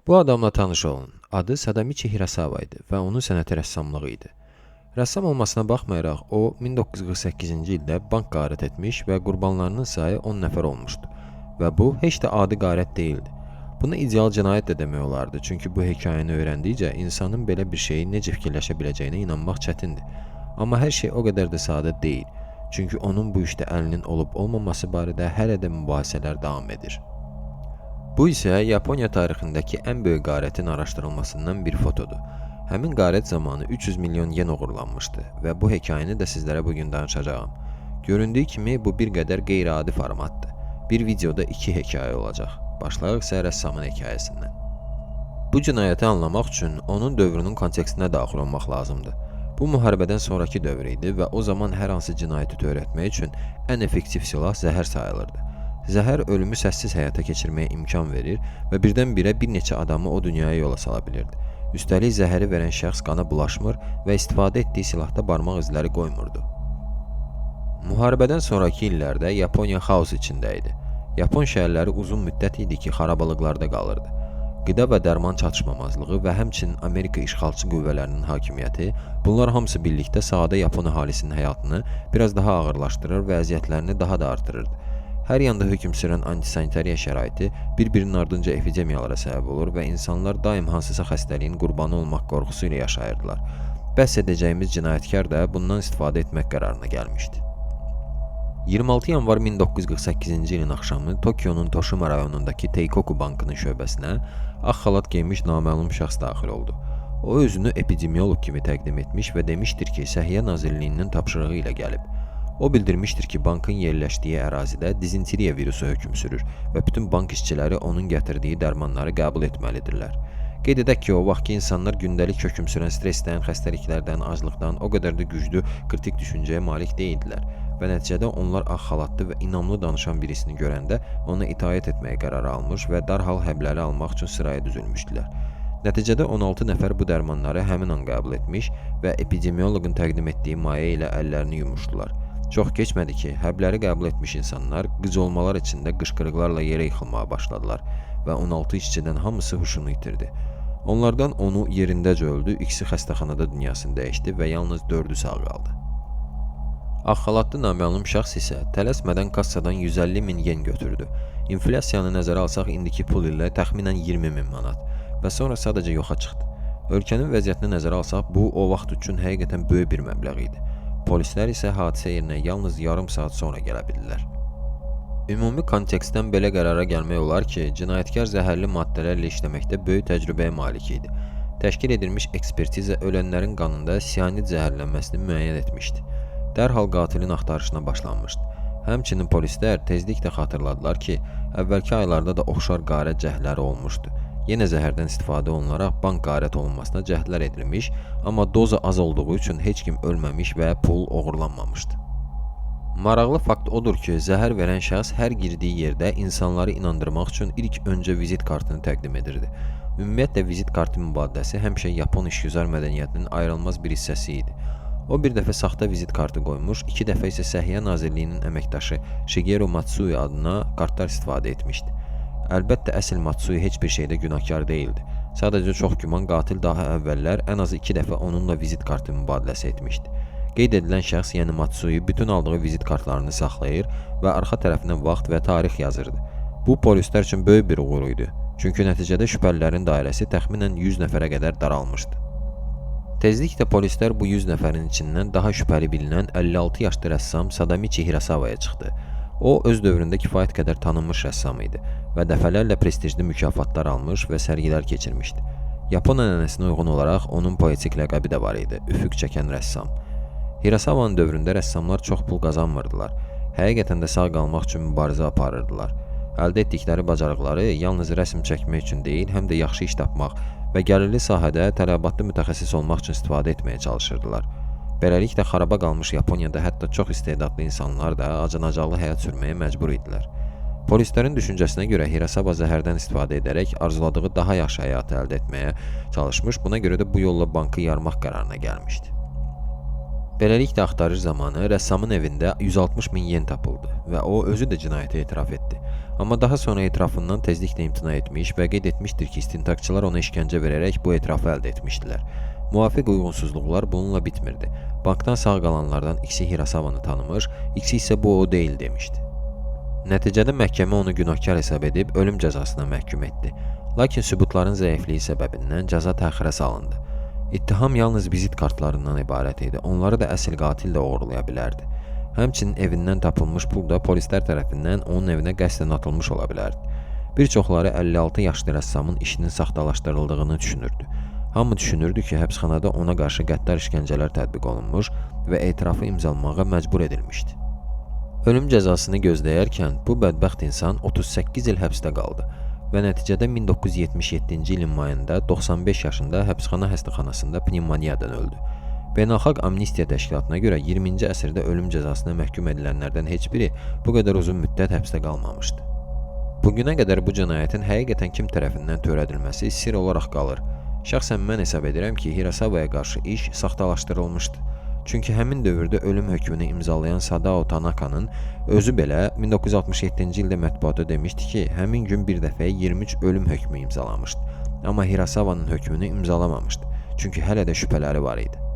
Bu adamla tanış olun. Adı Sadamichi Hirasawa idi və onun sənəti rəssamlığı idi. Rəssam olmasına baxmayaraq, o 1948-ci ildə bank qarət etmiş və qurbanlarının sayı 10 nəfər olmuşdu. Və bu heç də adi qarət deyildi. Buna ideal cinayət də demək olardı, çünki bu hekayəni öyrəndikcə insanın belə bir şeyi necə fikirləşə biləcəyinə inanmaq çətindir. Amma hər şey o qədər də sadə deyil, çünki onun bu işdə əlinin olub-olmaması barədə hələ də mübahisələr davam edir. Bu isə Yaponiya tarixindəki ən böyük qarətin araşdırılmasından bir fotodur. Həmin qarət zamanı 300 milyon yen oğurlanmışdı və bu hekayəni də sizlərə bugün danışacağam. Göründüyü kimi bu bir qədər qeyri-adi formatdır. Bir videoda 2 hekayə olacaq. Başlayaq isə rəssamın hekayəsindən. Bu cinayəti anlamaq üçün onun dövrünün kontekstinə daxil olmaq lazımdır. Bu müharibədən sonraki dövr idi və o zaman hər hansı cinayəti törətmək üçün ən effektiv silah zəhər sayılırdı. Zəhər ölümü səssiz həyata keçirməyə imkan verir və birdən-birə bir neçə adamı o dünyaya yola sala bilirdi. Üstəlik zəhəri verən şəxs qana bulaşmır və istifadə etdiyi silahda barmaq izləri qoymurdu. Müharibədən sonraki illərdə Yaponiya xaos içində idi. Yapon şəhərləri uzun müddət idi ki, xarabalıqlarda qalırdı. Qida və dərman çatışmamazlığı və həmçinin Amerika işğalçı qüvvələrinin hakimiyyəti, bunlar hamısı birlikdə sadə Yapon əhalisinin həyatını biraz daha ağırlaşdırır və əziyyətlərini daha da artırırdı. Hər yanda hökm sürən antisanitariya şəraiti bir-birinin ardınca epidemiyalara səbəb olur və insanlar daim hansısa xəstəliyin qurbanı olmaq qorxusu ilə yaşayırdılar. Bəhs edəcəyimiz cinayətkar da bundan istifadə etmək qərarına gəlmişdi. 26 yanvar 1948-ci ilin axşamı Tokionun Toshima rayonundakı Teikoku bankının şöbəsinə ağ xalat geymiş naməlum şəxs daxil oldu. O özünü epidemiolog kimi təqdim etmiş və demişdir ki, Səhiyyə Nazirliyinin tapşırığı ilə gəlib. O bildirmişdir ki, bankın yerləşdiyi ərazidə dizenteriya virusu hökm sürür və bütün bank işçiləri onun gətirdiyi dərmanları qəbul etməlidirlər. Qeyd edək ki, o vaxtki insanlar gündəlik hökm sürən stressdən, xəstəliklərdən, aclıqdan o qədər də güclü kritik düşüncəyə malik deyildilər və nəticədə onlar ağ xalatlı və inamlı danışan birisini görəndə ona itaət etməyə qərar almış və dərhal həbləri almaq üçün sıraya düzülmüşdülər. Nəticədə 16 nəfər bu dərmanları həmin an qəbul etmiş və epidemiologun təqdim etdiyi maye ilə əllərini yumuşdular. Çox keçmədi ki, həbləri qəbul etmiş insanlar qıcolmalar içində qışqırıqlarla yerə yıxılmağa başladılar və 16 işçidən hamısı huşunu itirdi. Onlardan onu yerindəcə öldü, ikisi xəstəxanada dünyasını dəyişdi və yalnız 4-ü sağ qaldı. Ağ xalatlı naməlum şəxs isə tələsmədən kassadan 150 min yen götürdü. İnflyasiyanı nəzərə alsaq indiki pul ilə təxminən 20 min manat və sonra sadəcə yoxa çıxdı. Ölkənin vəziyyətini nəzərə alsaq, bu o vaxt üçün həqiqətən böyük bir məbləğ idi. Polislər isə hadisə yerinə yalnız yarım saat sonra gələ bildilər. Ümumi kontekstdən belə qərara gəlmək olar ki, cinayətkar zəhərli maddələrlə işləməkdə böyük təcrübəyə malik idi. Təşkil edilmiş ekspertiza ölənlərin qanında sianid zəhərlənməsini müəyyən etmişdi. Dərhal qatilin axtarışına başlanmışdı. Həmçinin polislər tezliklə xatırladılar ki, əvvəlki aylarda da oxşar qarət cəhdləri olmuşdu. Yenə zəhərdən istifadə olunaraq bank qarət olunmasına cəhdlər edilmiş, amma doza az olduğu üçün heç kim ölməmiş və pul oğurlanmamışdı. Maraqlı fakt odur ki, zəhər verən şəxs hər girdiyi yerdə insanları inandırmaq üçün ilk öncə vizit kartını təqdim edirdi. Ümumiyyətlə, vizit kartı mübadiləsi həmişə Yapon işgüzar mədəniyyətinin ayrılmaz bir hissəsi idi. O bir dəfə saxta vizit kartı qoymuş, 2 dəfə isə Səhiyyə Nazirliyinin əməkdaşı Shigeru Matsui adına kartlar istifadə etmişdi. Əlbəttə, əsl Matsui heç bir şeydə günahkar deyildi. Sadəcə çox güman qatil daha əvvəllər ən azı 2 dəfə onunla vizit kartı mübadiləsi etmişdi. Qeyd edilən şəxs, yəni Matsui, bütün aldığı vizit kartlarını saxlayır və arxa tərəfinə vaxt və tarix yazırdı. Bu, polislər üçün böyük bir uğur idi, çünki nəticədə şübhəlilərin dairəsi təxminən 100 nəfərə qədər daralmışdı. Tezliklə polislər bu 100 nəfərin içindən daha şübhəli bilinən 56 yaşlı rəssam Sadamichi Hirasawaya çıxdı. O, öz dövründə kifayət qədər tanınmış rəssam idi və dəfələrlə prestijli mükafatlar almış və sərgilər keçirmişdi. Yapon ənənəsinə uyğun olaraq onun poetik ləqəbi də var idi, üfüq çəkən rəssam. Hirasavanın dövründə rəssamlar çox pul qazanmırdılar. Həqiqətən də sağ qalmaq üçün mübarizə aparırdılar. Əldə etdikləri bacarıqları yalnız rəsm çəkmək üçün deyil, həm də yaxşı iş tapmaq və gəlirli sahədə tələbatlı mütəxəssis olmaq üçün istifadə etməyə çalışırdılar. Beləliklə, xaraba qalmış Yaponiyada hətta çox istedadlı insanlar da acınacaqlı həyat sürməyə məcbur idilər. Polislərin düşüncəsinə görə Hirasawa zəhərdən istifadə edərək arzuladığı daha yaxşı həyatı əldə etməyə çalışmış, buna görə də bu yolla bankı yarmaq qərarına gəlmişdi. Beləliklə, axtarış zamanı rəssamın evində 160 min yen tapıldı və o özü də cinayətə etiraf etdi. Amma daha sonra etirafından tezliklə imtina etmiş və qeyd etmişdir ki, istintaqçılar ona işgəncə verərək bu etirafı əldə etmişdilər. Müvafiq uyğunsuzluqlar bununla bitmirdi. Bankdan sağ qalanlardan ikisi Hirasavanı tanımır, ikisi isə bu o deyil demişdi. Nəticədə məhkəmə onu günahkar hesab edib ölüm cəzasına məhkum etdi. Lakin sübutların zəifliyi səbəbindən cəza təxirə salındı. İttiham yalnız vizit kartlarından ibarət idi. Onları da əsl qatil də oğurlaya bilərdi. Həmçinin evindən tapılmış pul da polislər tərəfindən onun evinə qəsdən atılmış ola bilərdi. Bir çoxları 56 yaşlı rəssamın işinin saxtalaşdırıldığını düşünürdü. Hamı düşünürdü ki, həbsxanada ona qarşı qəddar işgəncələr tətbiq olunmuş və etirafı imzalamağa məcbur edilmişdi. Ölüm cəzasını gözləyərkən bu bədbəxt insan 38 il həbsdə qaldı və nəticədə 1977-ci ilin mayında 95 yaşında həbsxana xəstəxanasında pnevmoniyadan öldü. Beynəlxalq Amnistiya Təşkilatına görə 20-ci əsrdə ölüm cəzasına məhkum edilənlərdən heç biri bu qədər uzun müddət həbsdə qalmamışdı. Bugünə qədər bu cinayətin həqiqətən kim tərəfindən törədilməsi sirr olaraq qalır. Şəxsən mən hesab edirəm ki, Hirasavaya qarşı iş saxtalaşdırılmışdı. Çünki həmin dövrdə ölüm hökmünü imzalayan Sadao Tanaka'nın özü belə 1967-ci ildə mətbuata demişdi ki, həmin gün bir dəfəyə 23 ölüm hökmü imzalamışdı. Amma Hirasavanın hökmünü imzalamamışdı. Çünki hələ də şübhələri var idi.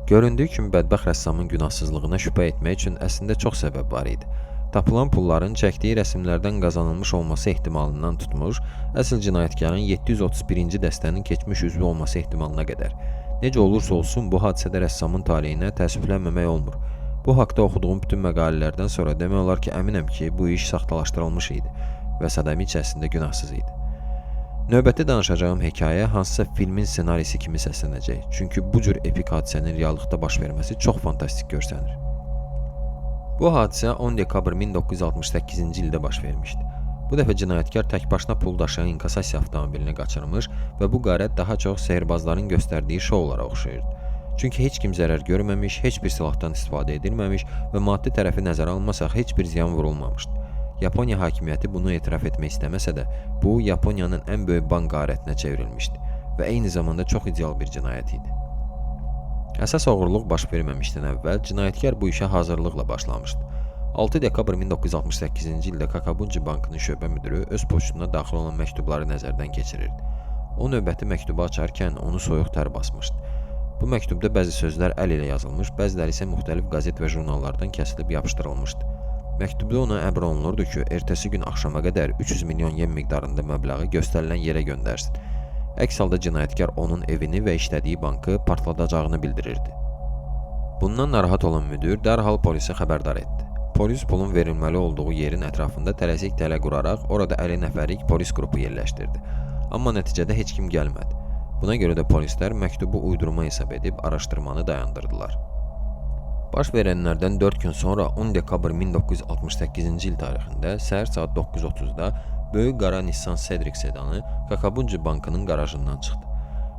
Göründüyü kimi bədbəxt rəssamın günahsızlığına şübhə etmək üçün əslində çox səbəb var idi. Tapılan pulların çəkdiyi rəsmlərdən qazanılmış olması ehtimalından tutmuş, əsl cinayətkarın 731-ci dəstənin keçmiş üzvü olması ehtimalına qədər. Necə olursa olsun, bu hadisədə rəssamın taleyinə təəssüflənməmək olmur. Bu haqda oxuduğum bütün məqalələrdən sonra demək olar ki, əminəm ki, bu iş saxtalaşdırılmış idi və Sadamiç əslində günahsız idi. Növbəti danışacağım hekayə hansısa filmin ssenarisi kimi səslənəcək, çünki bu cür epik hadisənin reallıqda baş verməsi çox fantastik görsənir. Bu hadisə 10 dekabr 1968-ci ildə baş vermişdi. Bu dəfə cinayətkar tək başına pul daşıyan inkasasiya avtomobilini qaçırmış və bu qarət daha çox sehirbazların göstərdiyi şoulara oxşayırdı. Çünki heç kim zərər görməmiş, heç bir silahdan istifadə edilməmiş və maddi tərəfi nəzərə almasaq heç bir ziyan vurulmamışdı. Yaponiya hakimiyyəti bunu etiraf etmək istəməsə də, bu Yaponiyanın ən böyük bank qarətinə çevrilmişdi və eyni zamanda çox ideal bir cinayət idi. Əsas oğurluq baş verməmişdən əvvəl cinayətkar bu işə hazırlıqla başlamışdı. 6 dekabr 1968-ci ildə Kakabunji bankının şöbə müdürü öz poçtuna daxil olan məktubları nəzərdən keçirirdi. O növbəti məktubu açarkən onu soyuq tər basmışdı. Bu məktubda bəzi sözlər əl ilə yazılmış, bəziləri isə müxtəlif qəzet və jurnallardan kəsilib yapışdırılmışdı. Məktubda ona əmr olunurdu ki, ertəsi gün axşama qədər 300 milyon yen miqdarında məbləği göstərilən yerə göndərsin. Əks halda cinayətkar onun evini və işlədiyi bankı partladacağını bildirirdi. Bundan narahat olan müdür dərhal polisə xəbərdar etdi. Polis pulun verilməli olduğu yerin ətrafında tələsik tələ quraraq orada 50 nəfərlik polis qrupu yerləşdirdi. Amma nəticədə heç kim gəlmədi. Buna görə də polislər məktubu uydurma hesab edib araşdırmanı dayandırdılar. Baş verənlərdən 4 gün sonra 10 dekabr 1968-ci il tarixində səhər saat 9:30-da böyük qara Nissan Cedric sedanı Kakabunji bankının qarajından çıxdı.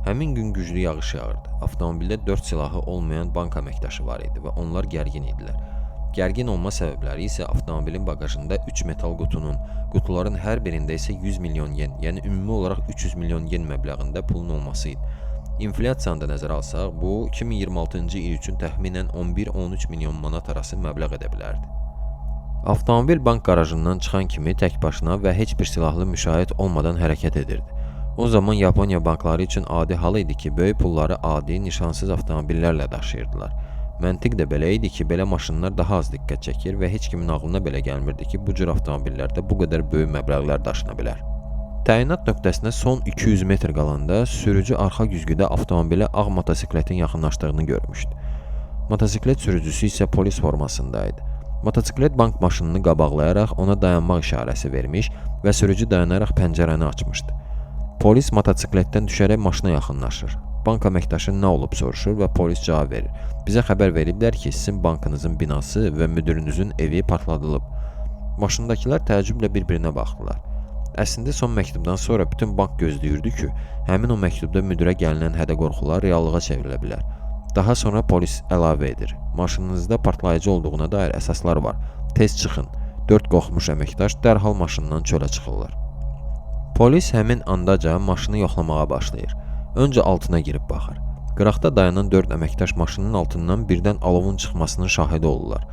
Həmin gün güclü yağış yağırdı. Avtomobildə 4 silahı olmayan bank əməkdaşı var idi və onlar gərgin idilər. Gərgin olma səbəbləri isə avtomobilin bagajında 3 metal qutuların hər birində isə 100 milyon yen, yəni ümumi olaraq 300 milyon yen məbləğində pulun olması idi. İnflyasiyanı da nəzərə alsaq, bu 2026-cı il üçün təxminən 11-13 milyon manat arası məbləğ edə bilərdi. Avtomobil bank qarajından çıxan kimi tək başına və heç bir silahlı müşahid olmadan hərəkət edirdi. O zaman Yaponiya bankları üçün adi hal idi ki, böyük pulları adi, nişansız avtomobillərlə daşıyırdılar. Məntiq də belə idi ki, belə maşınlar daha az diqqət çəkir və heç kimin ağlına belə gəlmirdi ki, bu cür avtomobillərdə bu qədər böyük məbləğlər daşına bilər. Təyinat nöqtəsinə son 200 metr qalanda sürücü arxa güzgüdə avtomobilə ağ motosikletin yaxınlaşdığını görmüşdü. Motosiklet sürücüsü isə polis formasındaydı. Motosiklet bank maşınını qabaqlayaraq ona dayanmaq işarəsi vermiş və sürücü dayanaraq pəncərəni açmışdı. Polis motosikletdən düşərək maşına yaxınlaşır. Bank əməkdaşı nə olub soruşur və polis cavab verir. Bizə xəbər veriblər ki, sizin bankınızın binası və müdürünüzün evi partladılıb. Maşındakılar təəccüblə bir-birinə baxdılar. Əslində son məktubdan sonra bütün bank gözləyirdi ki, həmin o məktubda müdürə gəlinən hədə-qorxular reallığa çevrilə bilər. Daha sonra polis əlavə edir. Maşınınızda partlayıcı olduğuna dair əsaslar var. Tez çıxın. 4 qorxmuş əməkdaş dərhal maşından çölə çıxırlar. Polis həmin andaca maşını yoxlamağa başlayır. Öncə altına girib baxır. Qıraqda dayanan 4 əməkdaş maşının altından birdən alovun çıxmasının şahidi olurlar.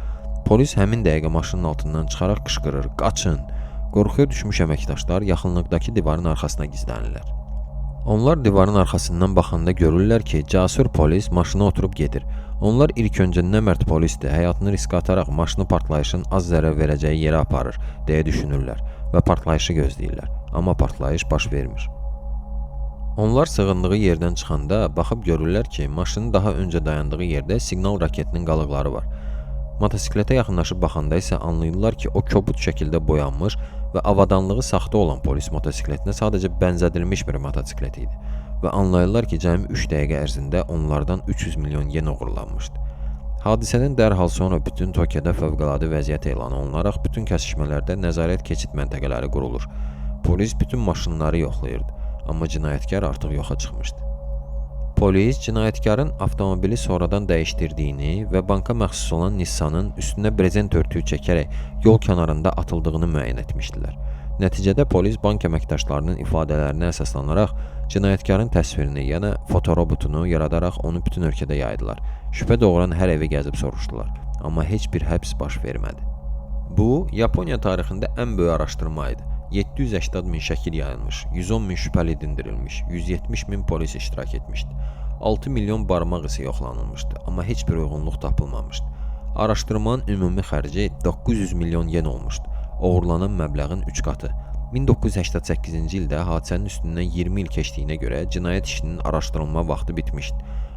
Polis həmin dəqiqə maşının altından çıxaraq qışqırır, qaçın. Qorxuya düşmüş əməkdaşlar yaxınlıqdakı divarın arxasına gizlənirlər. Onlar divarın arxasından baxanda görürlər ki, cəsur polis maşına oturub gedir. Onlar ilk öncə nə mərd polisdir, həyatını riskə ataraq maşını partlayışın az zərər verəcəyi yerə aparır, deyə düşünürlər və partlayışı gözləyirlər. Amma partlayış baş vermir. Onlar sığındığı yerdən çıxanda baxıb görürlər ki, maşının daha öncə dayandığı yerdə siqnal raketinin qalıqları var. Motosikletə yaxınlaşıb baxanda isə anlayırlar ki, o kobud şəkildə boyanmış və avadanlığı saxta olan polis motosikletinə sadəcə bənzədilmiş bir motosiklet idi və anlayırlar ki, cəmi 3 dəqiqə ərzində onlardan 300 milyon yen oğurlanmışdı. Hadisədən dərhal sonra bütün Tokyoda fövqəladə vəziyyət elan olunaraq bütün kəsişmələrdə nəzarət keçid məntəqələri qurulur. Polis bütün maşınları yoxlayırdı, amma cinayətkar artıq yoxa çıxmışdı. Polis cinayətkarın avtomobili sonradan dəyişdirdiyini və banka məxsus olan Nissanın üstünə brezent örtüyü çəkərək yol kənarında atıldığını müəyyən etmişdilər. Nəticədə polis bank əməkdaşlarının ifadələrinə əsaslanaraq cinayətkarın təsvirini, yəni fotorobotunu yaradaraq onu bütün ölkədə yaydılar. Şübhə doğuran hər evi gəzib soruşdular, amma heç bir həbs baş vermədi. Bu, Yaponiya tarixində ən böyük araşdırma idi. 780 min şəkil yayılmış, 110 min şübhəli dindirilmiş, 170 min polis iştirak etmişdi. 6 milyon barmaq izi yoxlanılmışdı, amma heç bir uyğunluq tapılmamışdı. Araşdırmanın ümumi xərci 900 milyon yen olmuşdu, oğurlanan məbləğin 3 qatı. 1988-ci ildə hadisənin üstündən 20 il keçdiyinə görə cinayət işinin araşdırılma vaxtı bitmişdi.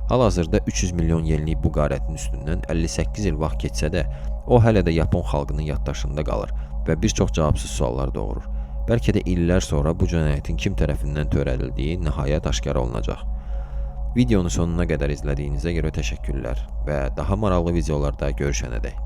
Hal-hazırda 300 milyon yenlik bu qarətin üstündən 58 il vaxt keçsə də, o hələ də Yapon xalqının yaddaşında qalır və bir çox cavabsız suallar doğurur. Bəlkə də illər sonra bu cinayətin kim tərəfindən törədildiyi nəhayət aşkar olunacaq. Videonu sonuna qədər izlədiyinizə görə təşəkkürlər və daha maraqlı videolarda görüşənədək.